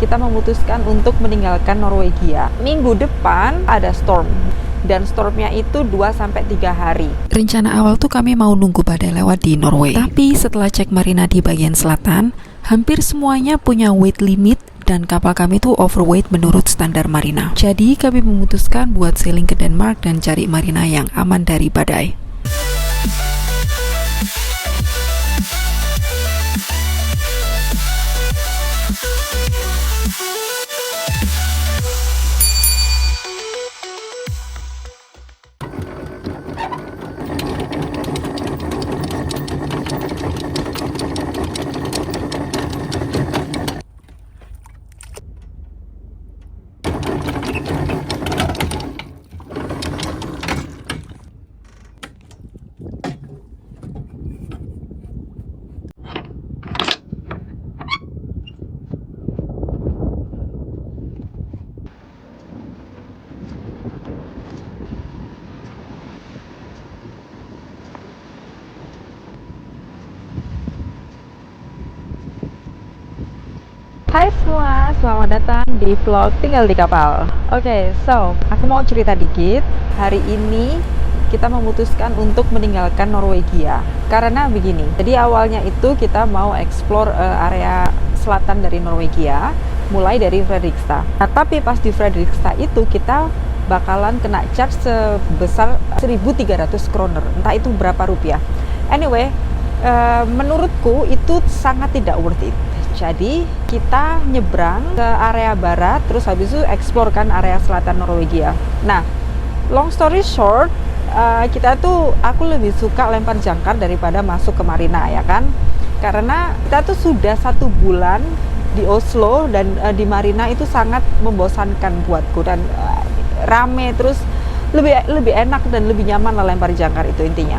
kita memutuskan untuk meninggalkan Norwegia. Minggu depan ada storm, dan stormnya itu 2-3 hari. Rencana awal tuh kami mau nunggu badai lewat di Norway. Tapi setelah cek marina di bagian selatan, hampir semuanya punya weight limit dan kapal kami tuh overweight menurut standar marina. Jadi kami memutuskan buat sailing ke Denmark dan cari marina yang aman dari badai. Hai semua, selamat datang di vlog Tinggal di Kapal. Oke, so aku mau cerita dikit. Hari ini kita memutuskan untuk meninggalkan Norwegia. Karena begini, jadi awalnya itu kita mau explore area selatan dari Norwegia, mulai dari Fredrikstad. Nah, tapi pas di Fredrikstad itu kita bakalan kena charge sebesar 1.300 kroner. Entah itu berapa rupiah. Anyway, menurutku itu sangat tidak worth it. Jadi kita nyebrang ke area barat, terus habis itu explore kan area selatan Norwegia. Nah, long story short, aku lebih suka lempar jangkar daripada masuk ke marina, ya kan? Karena kita tuh sudah 1 bulan di Oslo dan di marina itu sangat membosankan buatku, dan rame, terus lebih enak dan lebih nyaman lah lempar jangkar itu intinya.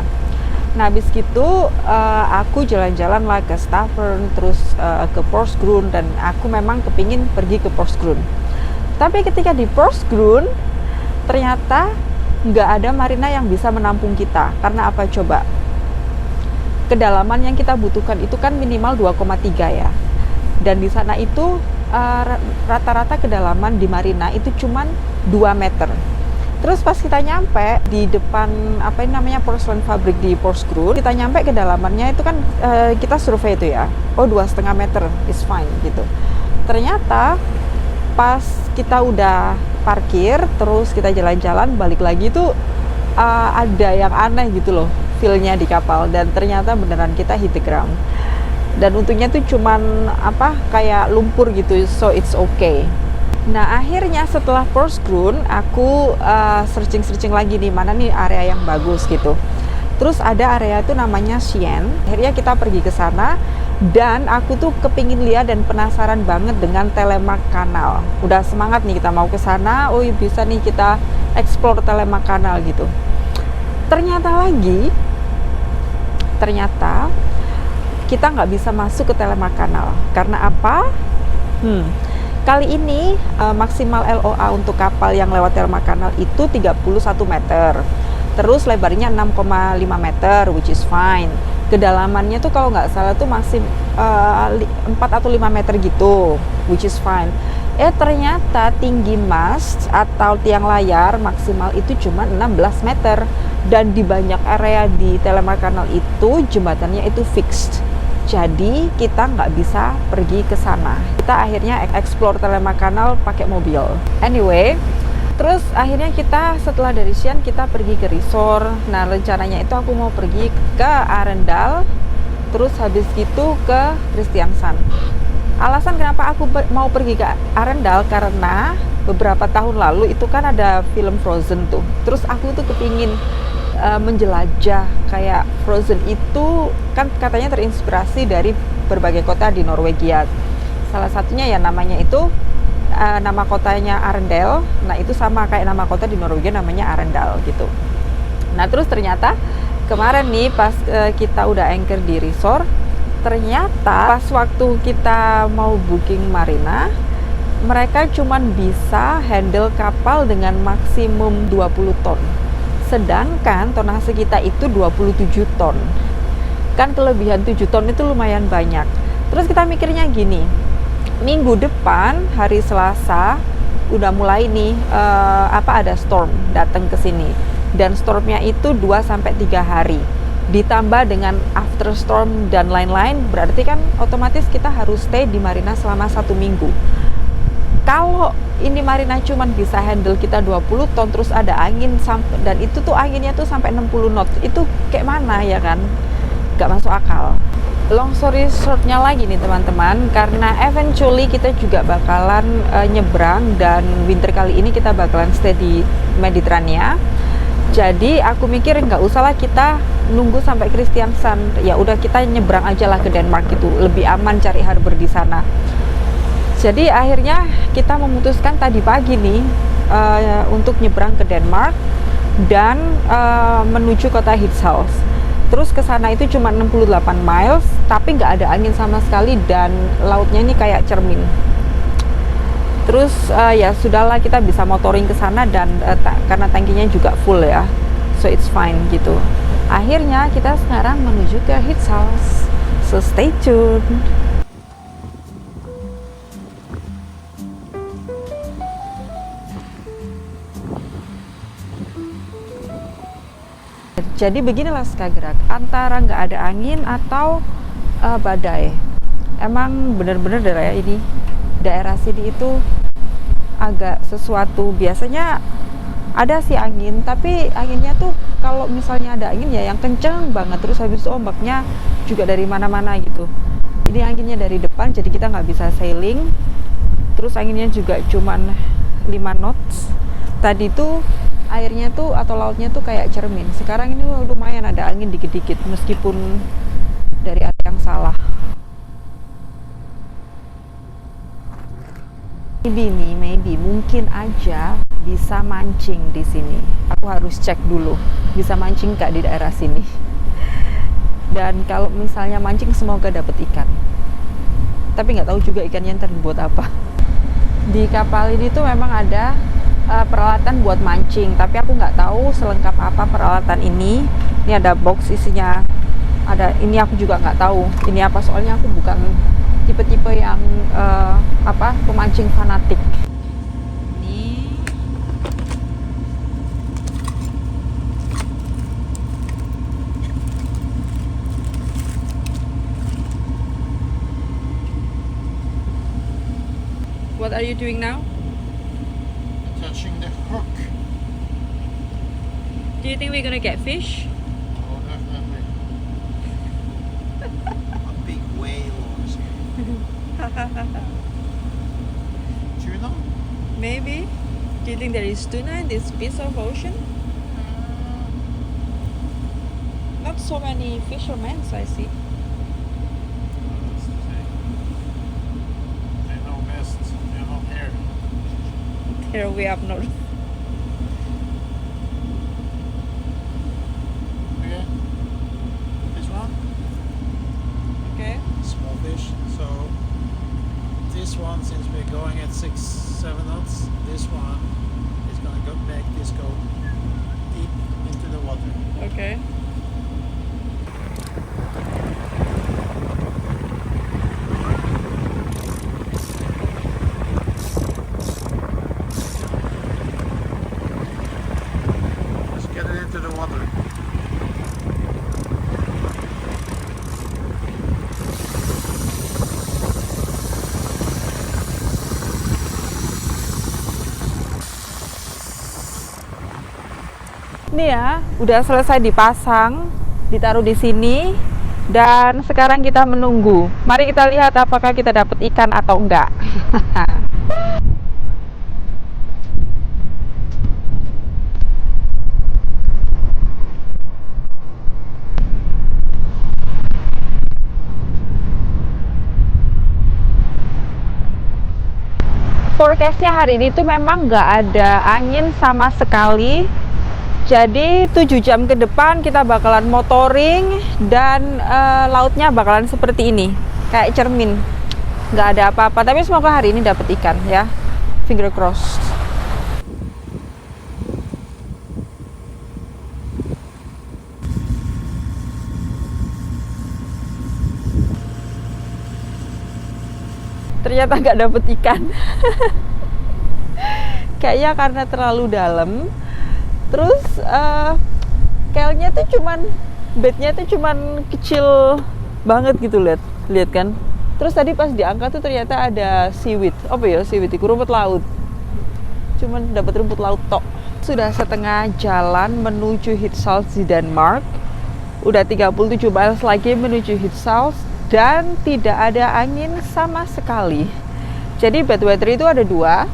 Nah, habis gitu aku jalan-jalan lah ke Stavern, terus ke Porsgrunn, dan aku memang kepingin pergi ke Porsgrunn. Tapi ketika di Porsgrunn, ternyata nggak ada marina yang bisa menampung kita. Karena apa coba? Kedalaman yang kita butuhkan itu kan minimal 2,3 ya. Dan di sana itu rata-rata kedalaman di marina itu cuman 2 meter. Terus pas kita nyampe di depan porcelain fabrik di Porsgrunn, kita nyampe kedalamannya itu kan kita survei itu ya, 2,5 meter is fine gitu. Ternyata pas kita udah parkir, terus kita jalan-jalan balik lagi tuh ada yang aneh gitu loh feel-nya di kapal, dan ternyata beneran kita hit the ground. Dan untungnya tuh cuman kayak lumpur gitu, so it's okay. Nah, akhirnya setelah Porsgrunn aku searching lagi nih mana nih area yang bagus gitu. Terus ada area itu namanya Skien. Akhirnya kita pergi ke sana, dan aku tuh kepingin lihat dan penasaran banget dengan Telemark Canal. Udah semangat nih kita mau ke sana, bisa nih kita explore Telemark Canal gitu. Ternyata kita nggak bisa masuk ke Telemark Canal. Karena apa? Kali ini maksimal LOA untuk kapal yang lewat Telemark Canal itu 31 meter. Terus lebarnya 6,5 meter, which is fine. Kedalamannya tuh kalau nggak salah tuh masih 4 atau 5 meter gitu, which is fine. Ternyata tinggi mast atau tiang layar maksimal itu cuma 16 meter. Dan di banyak area di Telemark Canal itu jembatannya itu fixed. Jadi kita nggak bisa pergi ke sana. Kita akhirnya explore Telemark Canal pakai mobil. Anyway, terus akhirnya kita setelah dari Skien kita pergi ke resort. Nah, rencananya itu aku mau pergi ke Arendal, terus habis gitu ke Kristiansand. Alasan kenapa aku mau pergi ke Arendal karena beberapa tahun lalu itu kan ada film Frozen tuh. Terus aku tuh kepingin menjelajah kayak Frozen itu kan katanya terinspirasi dari berbagai kota di Norwegia. Salah satunya ya namanya itu nama kotanya Arendal. Nah, itu sama kayak nama kota di Norwegia namanya Arendal gitu. Nah, terus ternyata kemarin nih pas kita udah anchor di resort, ternyata pas waktu kita mau booking marina, mereka cuman bisa handle kapal dengan maksimum 20 ton. Sedangkan tonase kita itu 27 ton. Kan kelebihan 7 ton itu lumayan banyak. Terus kita mikirnya gini, minggu depan hari Selasa udah mulai nih ada storm datang ke sini, dan stormnya itu 2-3 hari ditambah dengan after storm dan lain-lain, berarti kan otomatis kita harus stay di marina selama 1 minggu. Kalau ini marina cuman bisa handle kita 20 ton terus ada angin dan itu tuh anginnya tuh sampai 60 knot, itu kayak mana ya kan, gak masuk akal. Long story shortnya lagi nih teman-teman, karena eventually kita juga bakalan nyebrang, dan winter kali ini kita bakalan stay di Mediterania. Jadi aku mikir nggak usah lah kita nunggu sampai Kristiansand, ya udah kita nyebrang aja lah ke Denmark, itu lebih aman cari harbor di sana. Jadi akhirnya kita memutuskan tadi pagi nih untuk nyebrang ke Denmark dan menuju kota Hirtshals. Terus ke sana itu cuma 68 miles, tapi nggak ada angin sama sekali dan lautnya ini kayak cermin. Terus ya sudahlah, kita bisa motoring ke sana dan karena tangkinya juga full ya, so it's fine gitu. Akhirnya kita sekarang menuju ke Hirtshals, so stay tuned. Jadi beginilah Skagerrak, antara nggak ada angin atau badai. Emang bener-bener daerah sini itu agak sesuatu. Biasanya ada sih angin, tapi anginnya tuh kalau misalnya ada angin ya yang kenceng banget, terus habis itu ombaknya juga dari mana-mana gitu. Ini anginnya dari depan, jadi kita nggak bisa sailing. Terus anginnya juga cuman 5 knots. Tadi tuh airnya tuh atau lautnya tuh kayak cermin. Sekarang ini lumayan ada angin dikit-dikit, meskipun dari arah yang salah. Maybe mungkin aja bisa mancing di sini. Aku harus cek dulu bisa mancing nggak di daerah sini. Dan kalau misalnya mancing semoga dapet ikan. Tapi nggak tahu juga ikannya ntar dibuat apa. Di kapal ini tuh memang ada peralatan buat mancing, tapi aku nggak tahu selengkap apa peralatan ini. Ini ada box isinya, ada ini aku juga nggak tahu ini apa, soalnya aku bukan tipe-tipe yang pemancing fanatik. Ini what are you doing now? Touching the hook. Do you think we're gonna get fish? Oh, definitely. A big whale or something. Tuna? Maybe. Do you think there is tuna in this piece of ocean? Not so many fishermen, I see. That's the thing. They know best. They're not here. Here we up north. Okay. This one? Okay. Small fish. So this one, since we're going at 6-7 knots, this one is gonna go deep into the water. Okay. Let's get it into the water. Ini ya, udah selesai dipasang, ditaruh di sini, dan sekarang kita menunggu. Mari kita lihat apakah kita dapat ikan atau enggak. Forecastnya hari ini tuh memang nggak ada angin sama sekali. Jadi 7 jam ke depan kita bakalan motoring dan lautnya bakalan seperti ini, kayak cermin, nggak ada apa-apa. Tapi semoga hari ini dapat ikan ya, finger crossed. ternyata nggak dapet ikan. Kayaknya karena terlalu dalam. Terus kelnya tuh bednya tuh cuman kecil banget gitu, lihat kan. Terus tadi pas diangkat tuh ternyata ada seaweed. Apa ya seaweed itu? Rumput laut. Cuman dapat rumput laut tok. Sudah setengah jalan menuju Hirtshals di Denmark. Udah 37 miles lagi menuju Hirtshals dan tidak ada angin sama sekali. Jadi bad weather itu ada dua.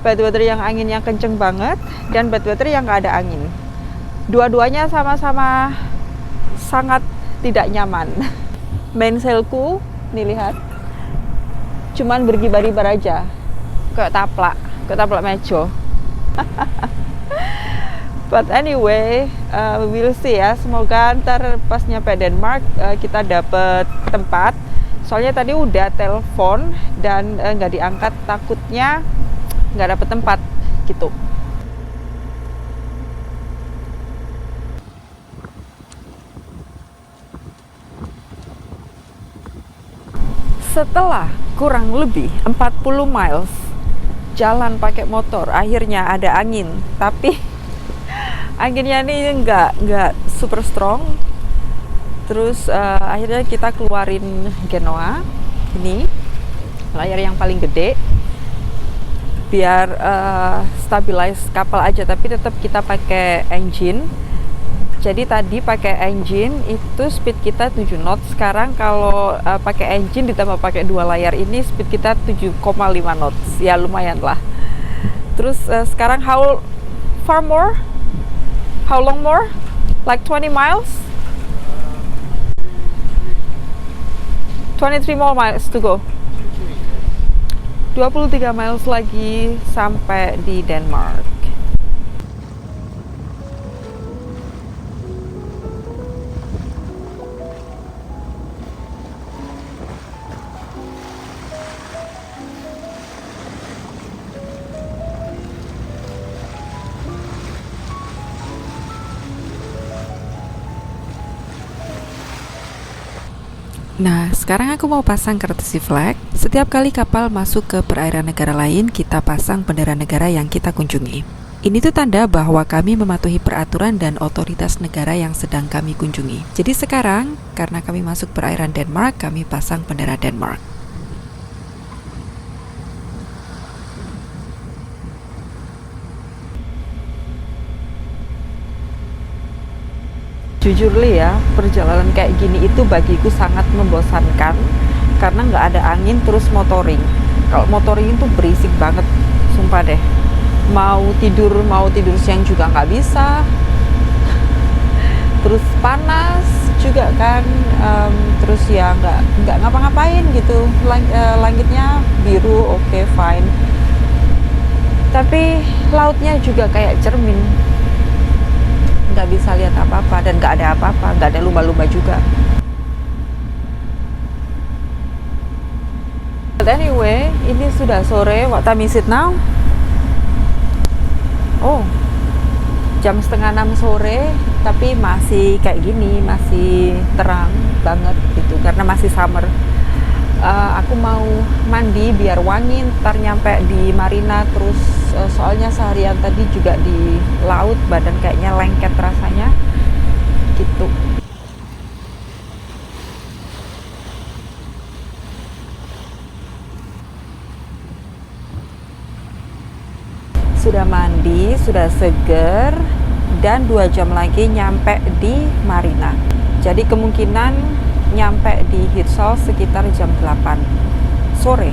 Bad weather yang anginnya kenceng banget dan bad weather yang nggak ada angin. Dua-duanya sama-sama sangat tidak nyaman. Mainsailku, nih lihat, cuman berkibar-kibar aja, kayak taplak mejo. But anyway, we'll see ya. Semoga ntar pas nyampe Denmark kita dapet tempat. Soalnya tadi udah telepon dan nggak diangkat, takutnya nggak dapet tempat gitu. Setelah kurang lebih 40 miles jalan pakai motor, akhirnya ada angin. Tapi anginnya ini nggak super strong. Terus akhirnya kita keluarin Genoa, ini layar yang paling gede, biar stabilize kapal aja. Tapi tetap kita pakai engine. Jadi tadi pakai engine itu speed kita 7 knots. Sekarang kalau pakai engine ditambah pakai dua layar ini speed kita 7,5 knots. Ya lumayan lah. Terus sekarang how far more? How long more? Like 20 miles? 23 more miles to go. 23 miles lagi sampai di Denmark. Nah, sekarang aku mau pasang courtesy flag. Setiap kali kapal masuk ke perairan negara lain, kita pasang bendera negara yang kita kunjungi. Ini tuh tanda bahwa kami mematuhi peraturan dan otoritas negara yang sedang kami kunjungi. Jadi sekarang, karena kami masuk perairan Denmark, kami pasang bendera Denmark. Jujur Li ya, perjalanan kayak gini itu bagiku sangat membosankan karena nggak ada angin terus motoring. Kalau motoring itu berisik banget, sumpah deh. Mau tidur siang juga nggak bisa. Terus panas juga kan, terus ya nggak ngapa-ngapain gitu. Langitnya biru, oke, fine. Tapi lautnya juga kayak cermin. Nggak bisa lihat apa-apa dan nggak ada apa-apa, nggak ada lumba-lumba juga. But anyway, ini sudah sore. What time is it now? Oh, jam 5:30 sore, tapi masih kayak gini, masih terang banget gitu karena masih summer. Aku mau mandi biar wangi, ntar nyampe di marina. Terus soalnya seharian tadi juga di laut, badan kayaknya lengket rasanya gitu. Sudah mandi, sudah seger, dan 2 jam lagi nyampe di marina. Jadi kemungkinan nyampe di Hirtshals sekitar jam 8 sore.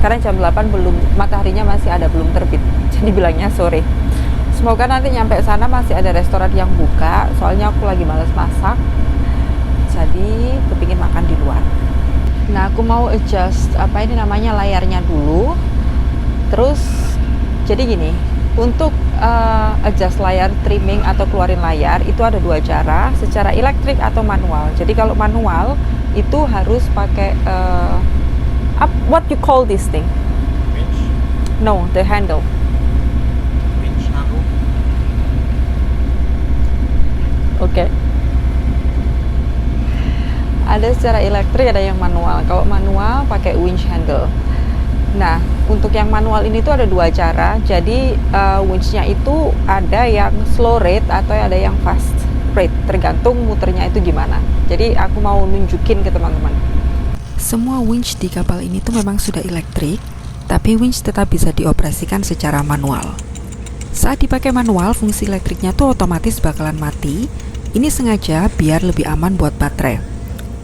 Karena jam 8 mataharinya masih ada, belum terbit. Jadi bilangnya sore. Semoga nanti nyampe sana masih ada restoran yang buka. Soalnya aku lagi males masak. Jadi kepingin makan di luar. Nah, aku mau adjust layarnya dulu. Terus jadi gini, untuk adjust layar, trimming atau keluarin layar itu ada 2 cara, secara elektrik atau manual. Jadi kalau manual itu harus pakai what you call this thing? Winch. No, the handle. Winch handle. Oke. Ada secara elektrik, ada yang manual. Kalau manual pakai winch handle. Nah, untuk yang manual ini tuh ada dua cara. Jadi winch-nya itu ada yang slow rate atau ada yang fast rate, tergantung muternya itu gimana. Jadi aku mau nunjukin ke teman-teman. Semua winch di kapal ini tuh memang sudah elektrik, tapi winch tetap bisa dioperasikan secara manual. Saat dipakai manual, fungsi elektriknya tuh otomatis bakalan mati. Ini sengaja biar lebih aman buat baterai.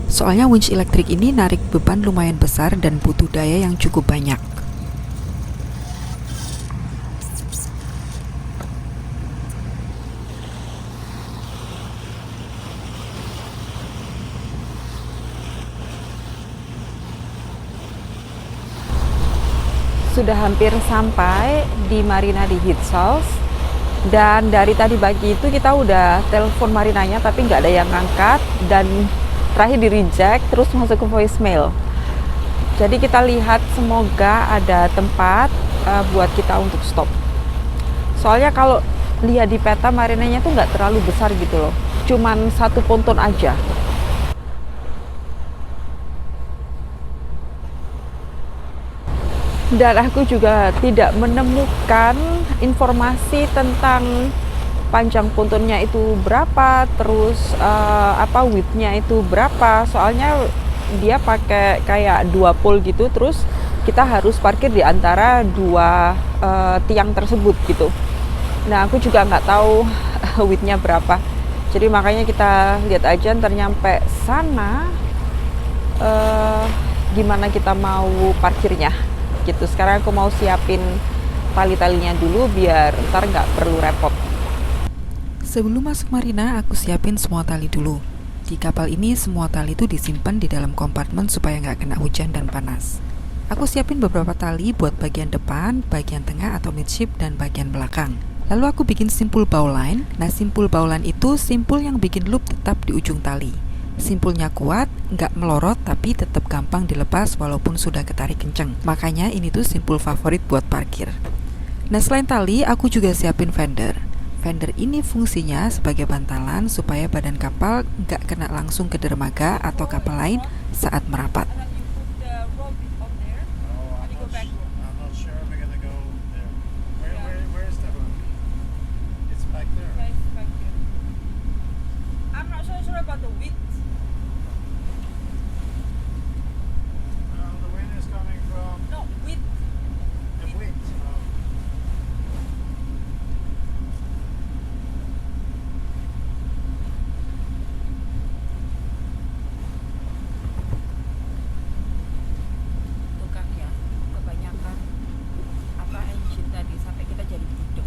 Soalnya winch elektrik ini narik beban lumayan besar dan butuh daya yang cukup banyak. Sudah hampir sampai di Marina di Hitsos, dan dari tadi pagi itu kita udah telepon marinanya tapi nggak ada yang ngangkat, dan terakhir di reject terus masuk ke voicemail. Jadi kita lihat semoga ada tempat buat kita untuk stop. Soalnya kalau lihat di peta marinanya tuh nggak terlalu besar gitu loh, cuman satu ponton aja. Dan aku juga tidak menemukan informasi tentang panjang pontonnya itu berapa, terus widthnya itu berapa. Soalnya dia pakai kayak dua pole gitu, terus kita harus parkir di antara dua tiang tersebut gitu. Nah, aku juga nggak tahu widthnya berapa. Jadi makanya kita lihat aja ntar nyampe sana gimana kita mau parkirnya gitu. Sekarang aku mau siapin tali-talinya dulu biar ntar nggak perlu repot. Sebelum masuk marina, aku siapin semua tali dulu. Di kapal ini semua tali itu disimpan di dalam kompartemen supaya nggak kena hujan dan panas. Aku siapin beberapa tali buat bagian depan, bagian tengah atau midship, dan bagian belakang. Lalu aku bikin simpul bowline. Nah, simpul bowline itu simpul yang bikin loop tetap di ujung tali. Simpulnya kuat, nggak melorot, tapi tetap gampang dilepas walaupun sudah ketarik kenceng. Makanya ini tuh simpul favorit buat parkir. Nah, selain tali, aku juga siapin fender. Fender ini fungsinya sebagai bantalan supaya badan kapal nggak kena langsung ke dermaga atau kapal lain saat merapat. I'm not sure we're gonna go there. Where's the hook? It's back there. I'm not so sure about the width. The wind is coming from No, width. the wind. Tuh kan ya, kebanyakan engine tadi sampai kita jadi budek.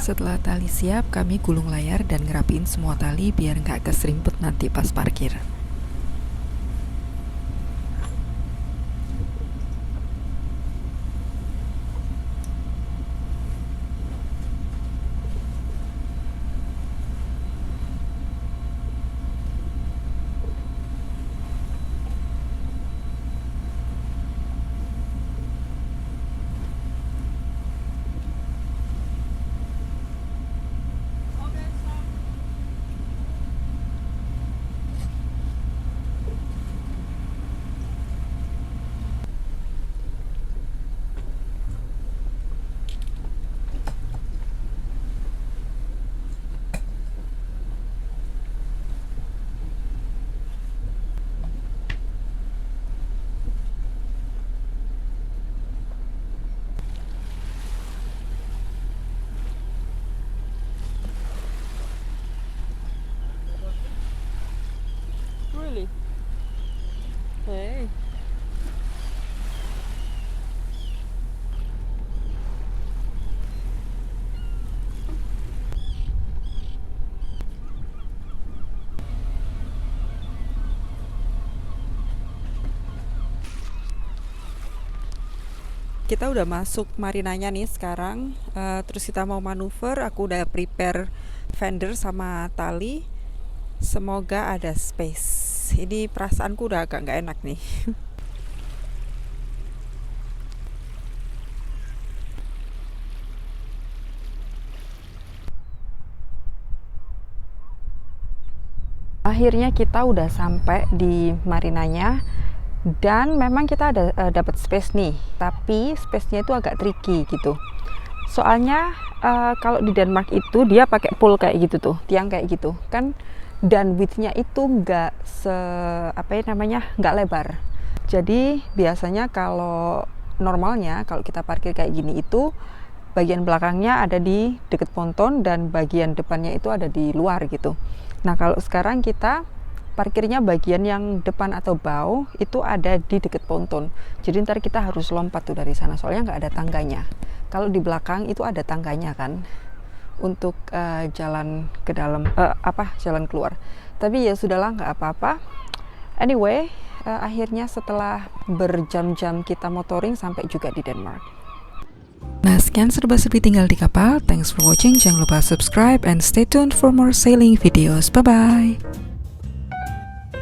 Setelah tali siap, kami gulung layar dan ngerapiin semua tali biar nggak keserimpet nanti pas parkir. Really? Hey. Kita udah masuk marinanya nih sekarang. Terus kita mau manuver. Aku udah prepare fender sama tali. Semoga ada space. Ini perasaanku udah agak nggak enak nih. akhirnya kita udah sampai di marinanya, dan memang kita ada dapat space nih, tapi space-nya itu agak tricky gitu. Soalnya kalau di Denmark itu dia pakai pole kayak gitu tuh, tiang kayak gitu kan, dan width-nya itu nggak nggak lebar. Jadi biasanya kalau normalnya kalau kita parkir kayak gini itu bagian belakangnya ada di deket ponton dan bagian depannya itu ada di luar gitu. Nah kalau sekarang kita parkirnya bagian yang depan atau bow itu ada di deket ponton. Jadi ntar kita harus lompat tuh dari sana, soalnya nggak ada tangganya. Kalau di belakang itu ada tangganya kan, untuk jalan ke dalam, jalan keluar. Tapi ya sudahlah, nggak apa-apa. Anyway, akhirnya setelah berjam-jam kita motoring sampai juga di Denmark. Nah, sekian serba-serbi tinggal di kapal. Thanks for watching. Jangan lupa subscribe and stay tuned for more sailing videos. Bye-bye.